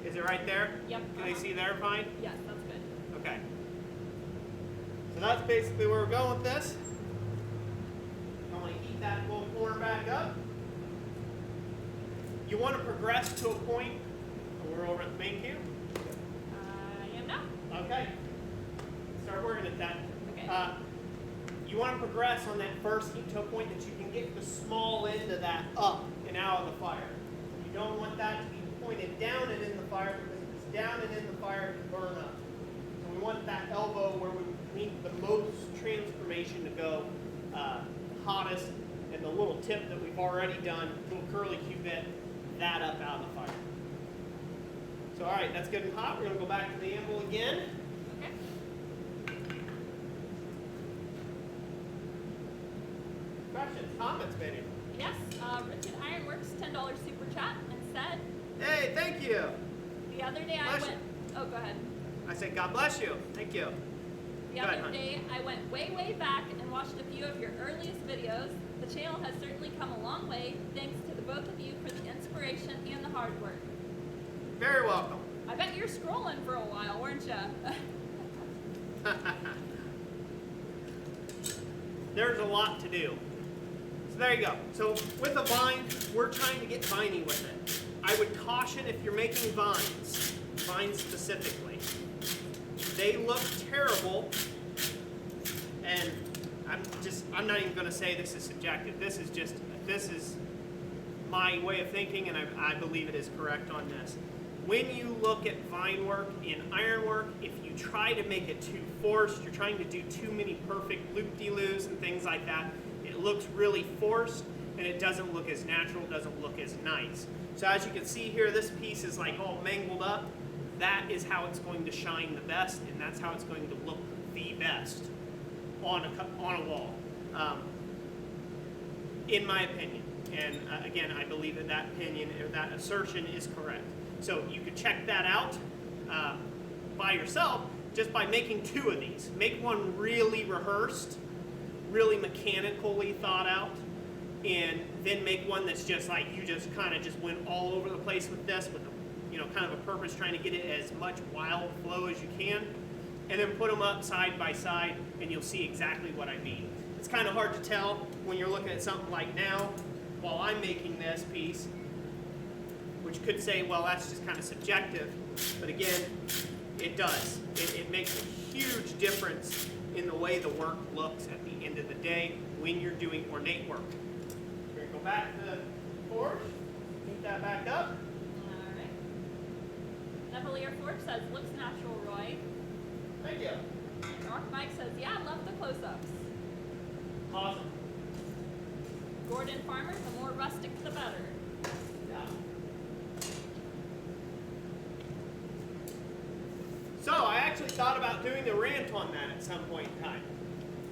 Is it right there? Yep. Can they see there fine? Yes, that's good. Okay. So that's basically where we're going with this. I'm going to heat that little corner back up. You want to progress to a point. We're over at the main cube. I am now. Okay. Start working at that. Okay. You want to progress on that first heat to a point that you can get the small end of that up and out of the fire. You don't want that to be pointed down and in the fire, because if it's down and in the fire, it can burn up. So we want that elbow where we need the most transformation to go hottest, and the little tip that we've already done, little curly Q bit, that up out of the fire. So all right, that's good and hot. We're going to go back to the anvil again. Okay. Questions, comments, maybe? Yes, Richard Ironworks $10 super chat and said, Hey, thank you. the other day I Bless went, oh, go ahead. I said, God bless you. Thank you. The Go ahead, other hon. day I went way back and watched a few of your earliest videos. The channel has certainly come a long way. Thanks to the both of you for the inspiration and the hard work. Very welcome. I bet you're scrolling for a while, weren't you? There's a lot to do. So there you go. So with a vine, we're trying to get viney with it. I would caution if you're making vines specifically. They look terrible, and I'm not even going to say this is subjective. This is my way of thinking, and I believe it is correct on this. When you look at vine work in ironwork, if you try to make it too forced, you're trying to do too many perfect loop-de-loos and things like that, it looks really forced, and it doesn't look as natural, doesn't look as nice. So as you can see here, this piece is like all mangled up. That is how it's going to shine the best, and that's how it's going to look the best on a wall, in my opinion. And again, I believe that that opinion or that assertion is correct. So you could check that out by yourself just by making two of these. Make one really rehearsed, really mechanically thought out, and then make one that's just like you just kind of just went all over the place with this, with kind of a purpose, trying to get it as much wild flow as you can, and then put them up side by side, and you'll see exactly what I mean. It's kind of hard to tell when you're looking at something like now, while I'm making this piece, which could say, well, that's just kind of subjective, but again, it does. It makes a huge difference in the way the work looks at the end of the day when you're doing ornate work. We're going to go back to the forge, heat that back up. Neville Forge says, looks natural, Roy. Thank you. Rock Mike says, yeah, I love the close-ups. Awesome. Gordon Farmer, the more rustic, the better. Yeah. So I actually thought about doing the rant on that at some point in time.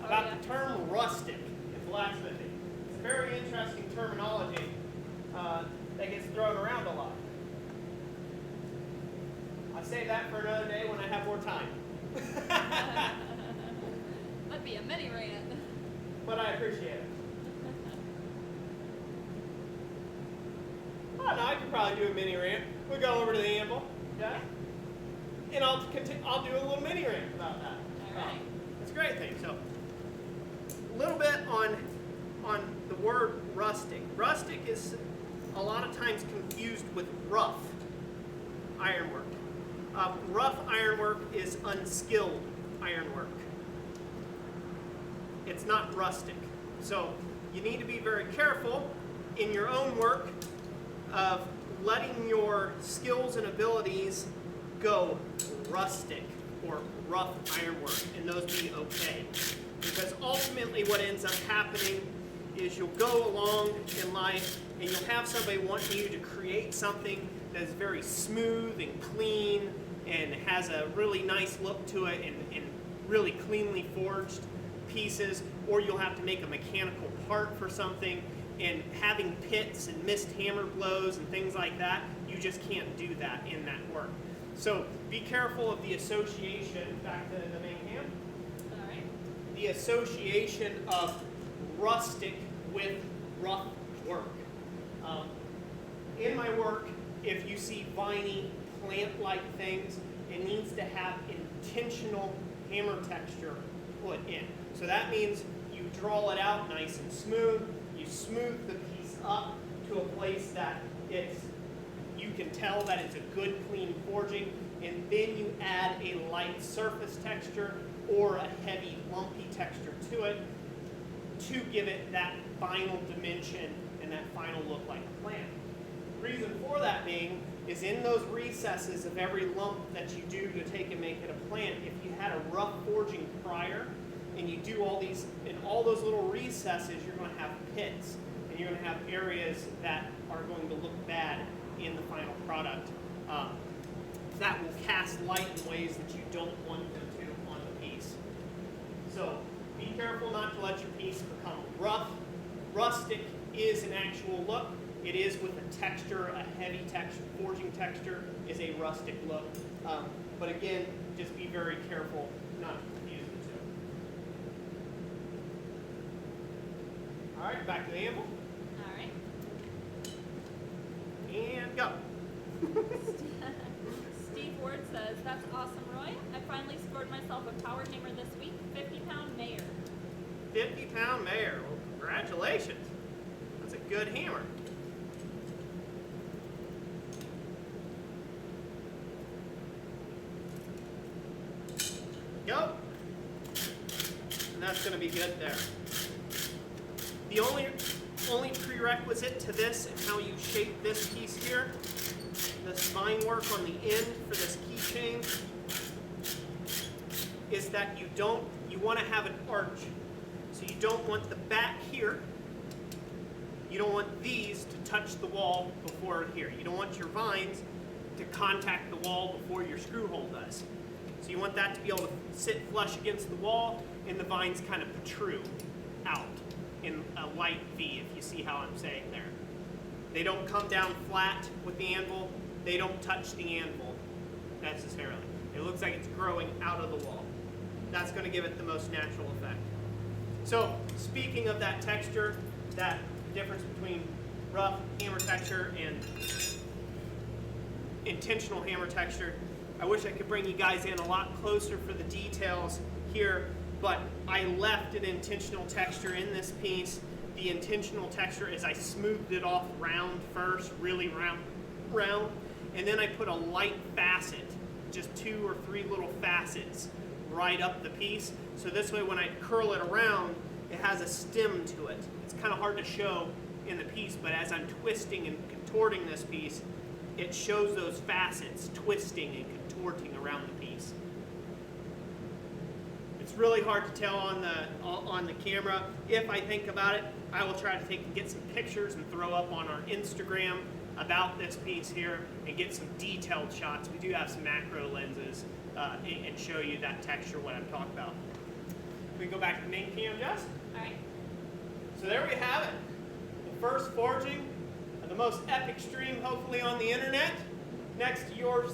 About the term rustic in blacksmithing. It's a very interesting terminology that gets thrown around a lot. I'll save that for another day when I have more time. That'd be a mini rant. But I appreciate it. Oh no, I could probably do a mini rant. We'll go over to the anvil, okay? And I'll do a little mini rant about that. All right. It's a great thing. So, a little bit on the word rustic. Rustic is a lot of times confused with rough ironwork. Rough ironwork is unskilled ironwork. It's not rustic. So you need to be very careful in your own work of letting your skills and abilities go rustic or rough ironwork, and those be okay. Because ultimately what ends up happening is you'll go along in life and you'll have somebody wanting you to create something that is very smooth and clean and has a really nice look to it and really cleanly forged pieces, or you'll have to make a mechanical part for something, and having pits and missed hammer blows and things like that, you just can't do that in that work. So be careful of the association, back to the main cam, All right. the association of rustic with rough work. In my work, if you see viney, plant-like things, it needs to have intentional hammer texture put in. So that means you draw it out nice and smooth, you smooth the piece up to a place that you can tell that it's a good clean forging, and then you add a light surface texture or a heavy lumpy texture to it to give it that final dimension and that final look like a plant. The reason for that being is in those recesses of every lump that you do to take and make it a plant, if you had a rough forging Pryor and you do all these, in all those little recesses, you're going to have pits and you're going to have areas that are going to look bad in the final product. That will cast light in ways that you don't want them to on the piece. So be careful not to let your piece become rough. Rustic is an actual look. It is with a texture, a heavy texture, forging texture is a rustic look. But again, just be very careful not to confuse the two. All right, back to the anvil. All right. And go. Steve Ward says, that's awesome, Roy. I finally scored myself a power hammer this week, 50-pound Mayer. 50-pound Mayer. Well, congratulations. That's a good hammer. Go. And that's going to be good there. The only prerequisite to this and how you shape this piece here, this vine work on the end for this keychain, is that you want to have an arch. So you don't want the back here, you don't want these to touch the wall before here. You don't want your vines to contact the wall before your screw hole does. So you want that to be able to sit flush against the wall and the vines kind of protrude out in a light V, if you see how I'm saying there. They don't come down flat with the anvil. They don't touch the anvil necessarily. It looks like it's growing out of the wall. That's going to give it the most natural effect. So speaking of that texture, that difference between rough hammer texture and intentional hammer texture, I wish I could bring you guys in a lot closer for the details here, but I left an intentional texture in this piece. The intentional texture is I smoothed it off round first, really round, and then I put a light facet, just 2 or 3 little facets right up the piece. So this way when I curl it around, it has a stem to it. It's kind of hard to show in the piece, but as I'm twisting and contorting this piece, it shows those facets twisting and contorting around the piece. It's really hard to tell on the camera. If I think about it, I will try to get some pictures and throw up on our Instagram about this piece here and get some detailed shots. We do have some macro lenses and show you that texture, what I'm talking about. We go back to the main cam, Jess. All right. So there we have it. The first forging of the most epic stream, hopefully, on the internet. Next to yours,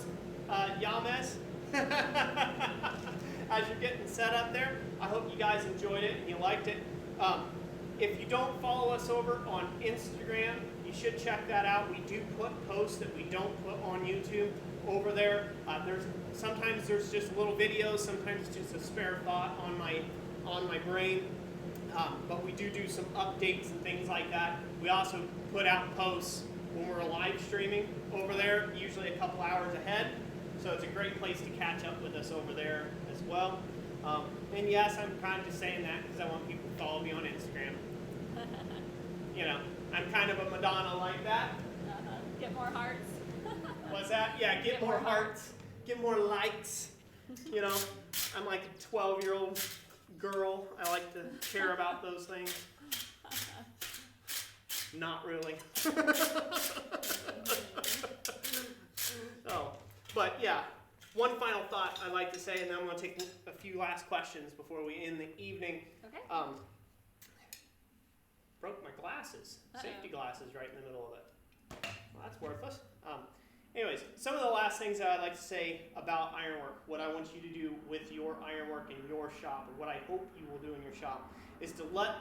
Yames. As you're getting set up there, I hope you guys enjoyed it and you liked it. If you don't follow us over on Instagram, you should check that out. We do put posts that we don't put on YouTube over there. Sometimes there's just little videos, sometimes it's just a spare thought on my brain. But we do some updates and things like that. We also put out posts when we're live streaming over there, usually a couple hours ahead. So it's a great place to catch up with us over there as well. And yes, I'm kind of just saying that because I want people to follow me on Instagram. You know, I'm kind of a Madonna like that. Get more hearts. What's that? Yeah, get more hearts, get more likes. You know, I'm like a 12-year-old girl. I like to care about those things. Not really. Oh, but yeah, one final thought I'd like to say, and then I'm going to take a few last questions before we end the evening. Okay. Broke my glasses, Uh-oh. safety glasses right in the middle of it. Well, that's worthless. Anyways, some of the last things that I'd like to say about ironwork, what I want you to do with your ironwork in your shop, or what I hope you will do in your shop, is to let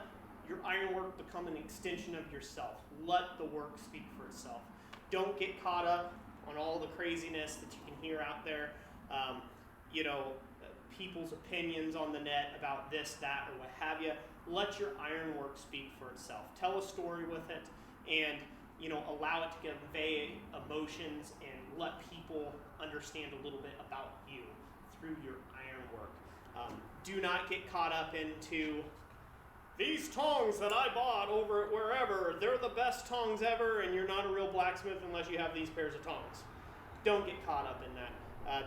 your ironwork become an extension of yourself. Let the work speak for itself. Don't get caught up on all the craziness that you can hear out there. People's opinions on the net about this, that, or what have you. Let your ironwork speak for itself. Tell a story with it, and allow it to convey emotions and let people understand a little bit about you through your ironwork. Do not get caught up into these tongs that I bought over at wherever, they're the best tongs ever, and you're not a real blacksmith unless you have these pairs of tongs. Don't get caught up in that.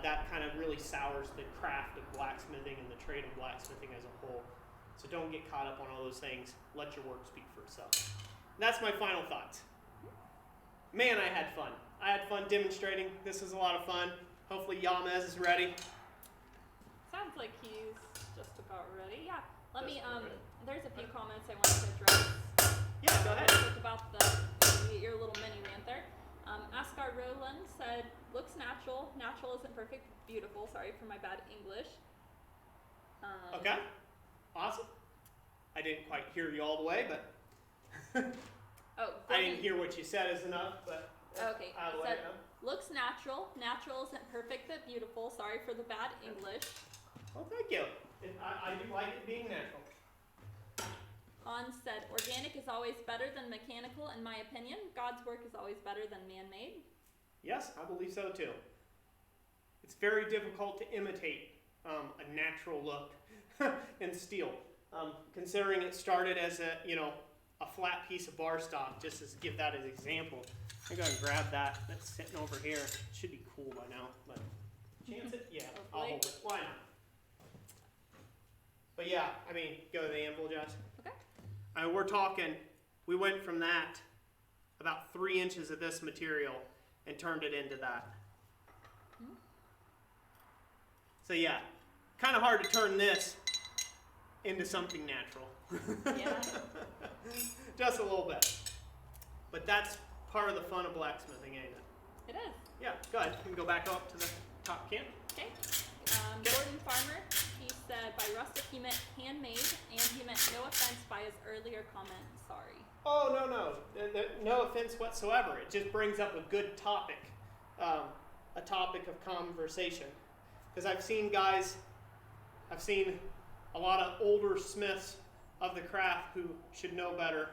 That kind of really sours the craft of blacksmithing and the trade of blacksmithing as a whole. So don't get caught up on all those things. Let your work speak for itself. That's my final thoughts. Man, I had fun. I had fun demonstrating. This is a lot of fun. Hopefully Yamez is ready. Sounds like he's just about ready. Yeah. Let me, Ready. there's a few comments I wanted to address. Yeah, go ahead. Just about your little mini rant there. Ascar Roland said, looks natural. Natural isn't perfect. Beautiful. Sorry for my bad English. Okay. Awesome. I didn't quite hear you all the way, but I didn't hear what you said is enough, but Okay. I'll It let said, you know. looks natural. Natural isn't perfect, but beautiful. Sorry for the bad English. Well, thank you. I do like it being natural. On said, organic is always better than mechanical, in my opinion. God's work is always better than man-made. Yes, I believe so too. It's very difficult to imitate a natural look in steel. Considering it started as a flat piece of bar stock, just to give that as an example. I'm going to grab that. That's sitting over here. It should be cool by now, but chance it? Yeah, I'll hold it. Why not? But yeah, go to the anvil, Jess. Okay. We're talking, we went from that, about 3 inches of this material, and turned it into that. Mm-hmm. So yeah, kind of hard to turn this into something natural. Yeah. Just a little bit. But that's part of the fun of blacksmithing, ain't it? It is. Yeah, go ahead. You can go back up to the top can. Okay. Gordon Farmer, he said by rustic he meant handmade, and he meant no offense by his earlier comment. Sorry. Oh, no. No offense whatsoever. It just brings up a good topic, a topic of conversation. Because I've seen a lot of older smiths of the craft who should know better,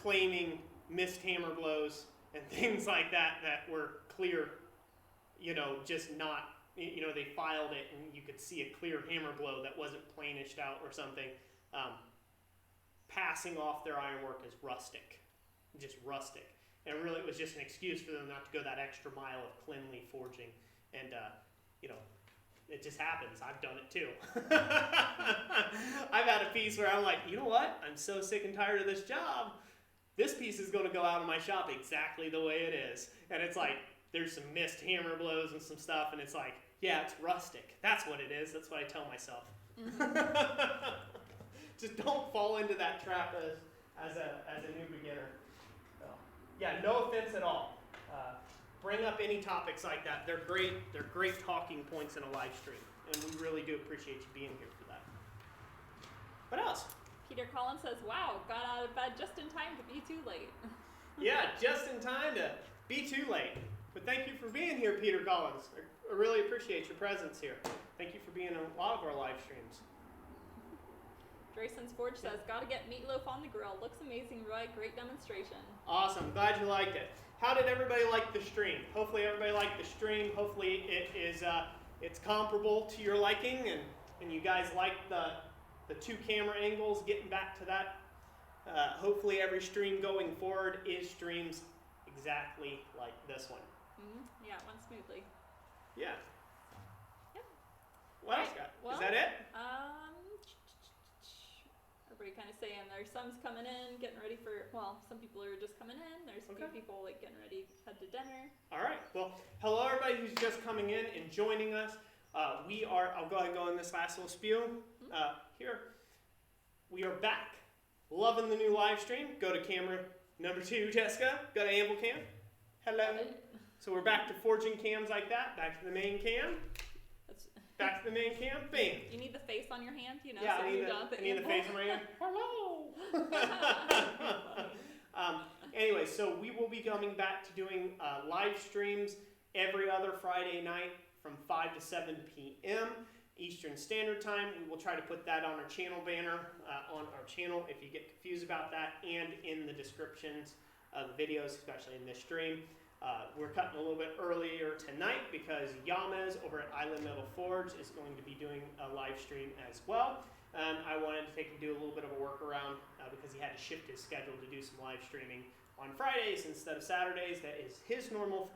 claiming missed hammer blows and things like that were clear, just not, they filed it and you could see a clear hammer blow that wasn't planished out or something, passing off their ironwork as rustic, just rustic. And really it was just an excuse for them not to go that extra mile of cleanly forging. And, it just happens. I've done it too. I've had a piece where I'm like, you know what? I'm so sick and tired of this job. This piece is going to go out of my shop exactly the way it is. And it's like, there's some missed hammer blows and some stuff, and it's like, yeah, it's rustic. That's what it is. That's what I tell myself. Mm-hmm. Just don't fall into that trap as a new beginner. So, yeah, no offense at all. Bring up any topics like that. They're great. They're great talking points in a live stream, and we really do appreciate you being here for that. What else? Peter Collins says, wow, got out of bed just in time to be too late. Yeah, just in time to be too late. But thank you for being here, Peter Collins. I really appreciate your presence here. Thank you for being on a lot of our live streams. Drayson's Forge says, gotta get meatloaf on the grill. Looks amazing, Roy. Great demonstration. Awesome. Glad you liked it. How did everybody like the stream? Hopefully everybody liked the stream. Hopefully it's comparable to your liking, and you guys like the 2 camera angles, getting back to that. Hopefully every stream going forward is streams exactly like this one. Mm-hmm. Yeah, it went smoothly. Yeah. Yep. What else got? Well, is that it? everybody kind of saying there's some's coming in, getting ready for, well, some people are just coming in. There's a few people like getting ready, head to dinner. All right. Well, hello everybody who's just coming in and joining us. I'll go ahead and go in this last little spiel here. We are back. Loving the new live stream. Go to camera number 2, Jessica. Go to Anvil Cam. Hello. So we're back to forging cams like that. Back to the main cam. Back to the main cam. Bam. You need the face on your hand, you know? Yeah, so I need the face on my hand. Hello. Anyway, so we will be coming back to doing live streams every other Friday night from 5 to 7 p.m. Eastern Standard Time. We will try to put that on our channel banner on our channel if you get confused about that, and in the descriptions of the videos, especially in this stream. We're cutting a little bit earlier tonight because Yamez over at Island Metal Forge is going to be doing a live stream as well. I wanted to do a little bit of a workaround because he had to shift his schedule to do some live streaming on Fridays instead of Saturdays. That is his normal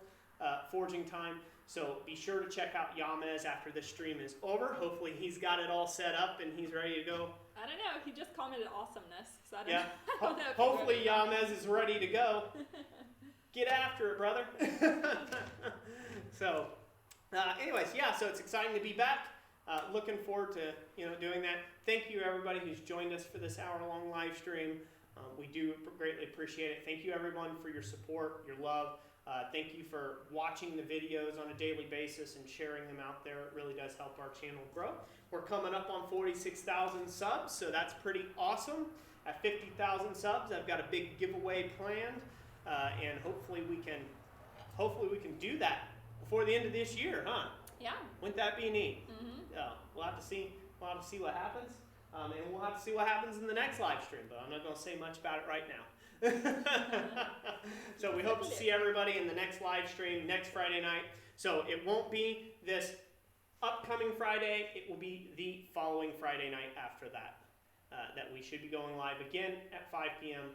forging time. So be sure to check out Yamez after this stream is over. Hopefully he's got it all set up and he's ready to go. I don't know. He just commented awesomeness. So I don't know. Hopefully Yamez is ready to go. Get after it, brother. So, anyways, yeah. So it's exciting to be back. Looking forward to doing that. Thank you everybody who's joined us for this hour-long live stream. We do greatly appreciate it. Thank you everyone for your support, your love. Thank you for watching the videos on a daily basis and sharing them out there. It really does help our channel grow. We're coming up on 46,000 subs, so that's pretty awesome. At 50,000 subs, I've got a big giveaway planned. And hopefully we can do that before the end of this year, huh? Yeah. Wouldn't that be neat? Mm-hmm. We'll have to see what happens, and we'll have to see what happens in the next live stream. But I'm not going to say much about it right now. So we hope to see everybody in the next live stream next Friday night. So it won't be this upcoming Friday. It will be the following Friday night after that. That we should be going live again at 5 p.m.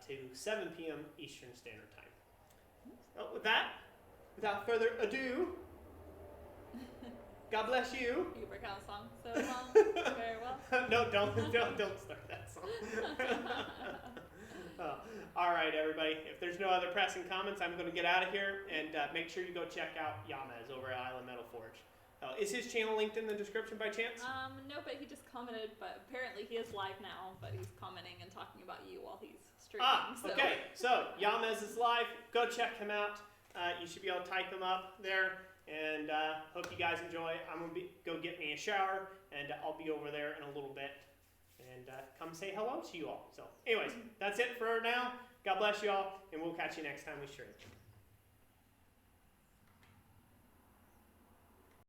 To 7 p.m. Eastern Standard Time. So with that, without further ado, God bless you. You break out a song so long, very well. No, don't start that song. All right, everybody. If there's no other pressing comments, I'm going to get out of here, and make sure you go check out Yamez over at Island Metal Forge. Is his channel linked in the description by chance? No, but he just commented, but apparently he is live now, but he's commenting and talking about you while he's streaming. Okay. So Yamez is live. Go check him out. You should be able to type him up there, and hope you guys enjoy. I'm going to go get me a shower, and I'll be over there in a little bit, and come say hello to you all. So anyways, that's it for now. God bless you all, and we'll catch you next time we stream.